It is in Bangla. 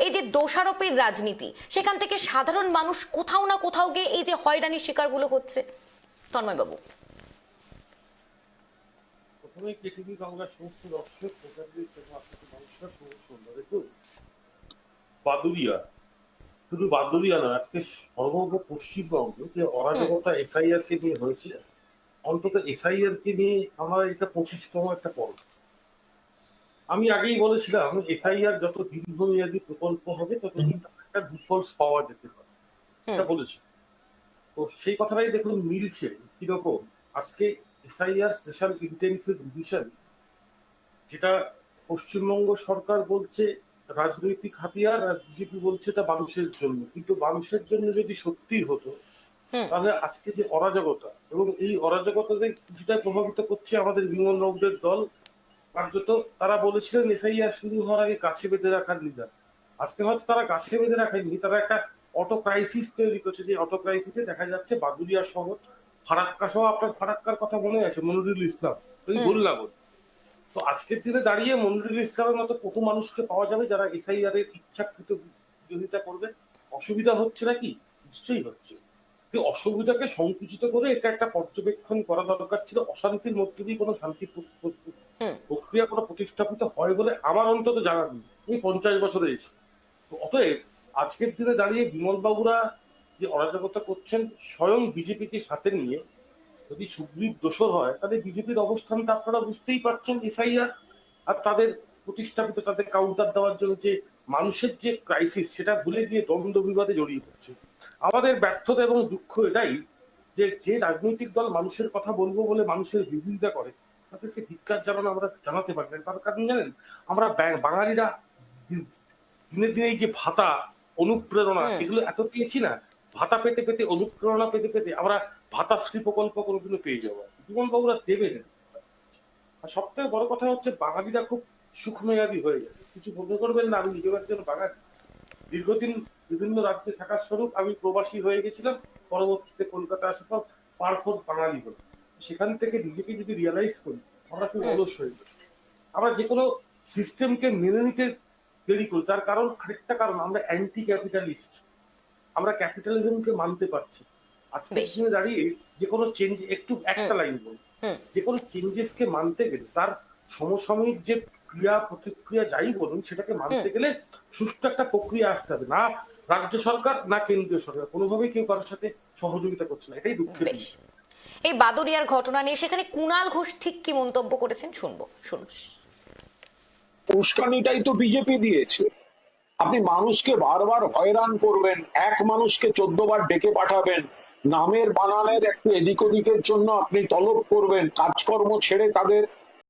এই যে দোষারোপের রাজনীতি, সেখান থেকে সাধারণ মানুষ কোথাও না কোথাও গিয়ে এই যে হয়রানির শিকারগুলো হচ্ছে। তন্ময় বাবু, প্রথমে কেটিভি বাংলার সমস্ত দর্শক নমস্কার, দেখুন, বাদুরিয়া শুধু বাদুরিয়া না, আজকে সমগ্র পশ্চিমবঙ্গে যে অরাজকতা এসআইআর কে নিয়ে হয়েছে, অন্তত এসআইআর কে নিয়ে আমার এটা 25তম একটা পর্ব। আমি আগেই বলেছিলাম এসআইআর যত দীর্ঘমেয়াদী প্রকল্প হবে ততদিন একটা ডিফল্ট পাওয়া যেতে পারে, এটা বলেছি। তো সেই কথাটাই দেখুন মিলছে কিরকম। আজকে এসআইআর স্পেশাল ইন্টেন্সিভ রিভিশন, যেটা পশ্চিমবঙ্গ সরকার বলছে রাজনৈতিক হাতিয়ার আর বিজেপি বলছে তা মানুষের জন্য, কিন্তু মানুষের জন্য যদি সত্যি হতো তাহলে আজকে যে অরাজকতা, এবং এই অরাজকতাকে কিছুটা প্রভাবিত করছে আমাদের বিমল বাবুদের দল। কার্যত তারা বলেছিলেন এসআইআর শুরু হওয়ার আগে কাছে বেঁধে রাখার লিডার। আজকে হয়তো তারা কাছে বেঁধে রাখেনি, তারা একটা অটো ক্রাইসিস তৈরি করছে। যে অটো ক্রাইসিসে দেখা যাচ্ছে বাদুরিয়া শহর, ফারাক্কা সহ, আপনার ফারাক্কার কথা মনে আছে, মনিরুল ইসলাম, তুমি বললাম। তো আজকের দিনে দাঁড়িয়ে মনিরুল ইসলামের মতো কত মানুষকে পাওয়া যাবে যারা এসআইআর এর ইচ্ছাকৃত বিরোধিতা করবে? অসুবিধা হচ্ছে নাকি? নিশ্চয়ই হচ্ছে। অসুবিধাকে সংকুচিত করে এটা একটা পর্যবেক্ষণ করা দরকার ছিল। অশান্তির মধ্যে দিয়ে কোনো শান্তি প্রক্রিয়া কোনো প্রতিস্থাপিত হয় বলে আমার অন্তত জানা নেই। আমি 50 বছরে এসেছি। তো অতএব আজকের দিনে দাঁড়িয়ে বিমল বাবুরা যে অরাজকতা করছেন স্বয়ং বিজেপিকে সাথে নিয়ে, যদি সুগ্রীব দোষর হয় তাহলে বিজেপির অবস্থানটা আপনারা বুঝতেই পারছেন। এসআইআর আর তাদের প্রতিস্থাপিত, তাদের কাউন্টার দেওয়ার জন্য যে মানুষের যে ক্রাইসিস, সেটা ভুলে গিয়ে দ্বন্দ্ব বিবাদে জড়িয়ে পড়ছে। আমাদের ব্যর্থতা এবং দুঃখ এটাই যে যে রাজনৈতিক দল মানুষের কথা বলবো বলে মানুষের বিরোধিতা করে, তাদেরকে ধিক্কার জানানো আমরা জানাতে পারি না। তার কারণ জানেন, আমরা বাঙালিরা দিনে দিনে যে ভাতা, অনুপ্রেরণা, এগুলো এত পেয়েছি না, ভাতা পেতে পেতে, অনুপ্রেরণা পেতে পেতে আমরা ভাতাশ্রী প্রকল্প কোনোদিনও পেয়ে যাবো। বিমল বাবুরা দেবে না। আর সব থেকে বড় কথা হচ্ছে বাঙালিরা খুব সুখমেয়াদী হয়ে গেছে। কিছু মনে করবেন না, আমি নিজের একজন বাঙালি, দীর্ঘদিন বিভিন্ন রাজ্যে থাকার স্বরূপ আমি প্রবাসী হয়ে গেছিলাম। পরবর্তীতে কলকাতা আসার পর পারফোর্ট বাঙালি হল। সেখান থেকে নিজেকে যদি রিয়ালাইজ করি, আমরা খুব অলস হয়ে গেছি। আমরা যে কোনো সিস্টেমকে মেনে নিতে দেরি করি। তার কারণ আরেকটা কারণ, আমরা অ্যান্টি ক্যাপিটালিস্ট। আমরা ক্যাপিটালিজমকে মানতে পারছি। আজকের দিনে দাঁড়িয়ে যে কোনো চেঞ্জ, একটু একটা লাইন বলি, যে কোনো চেঞ্জেসকে মানতে গেলে তার সমসাময়িক যে ক্রিয়া প্রতিক্রিয়া যাই বলুন, সেটাকে মানতে গেলে সুষ্ঠু একটা প্রক্রিয়া আসতে হবে। না রাজ্য সরকার না কেন্দ্রীয় সরকার কোনোভাবেই কেউ কারোর সাথে সহযোগিতা করছে না, এটাই দুঃখের। এই বাদুরিয়ার ঘটনা নিয়ে সেখানে কুণাল ঘোষ ঠিক কি মন্তব্য করেছেন শুনবো, শুনুন। উস্কানিটাই তো বিজেপি দিয়েছে। আপনি মানুষকে বারবার হয়রান করবেন, এক মানুষকে 14 বার ডেকে পাঠাবেন, নামের বানানের একটু এদিক ওদিকের জন্য আপনি তলব করবেন, কাজকর্ম ছেড়ে তাদের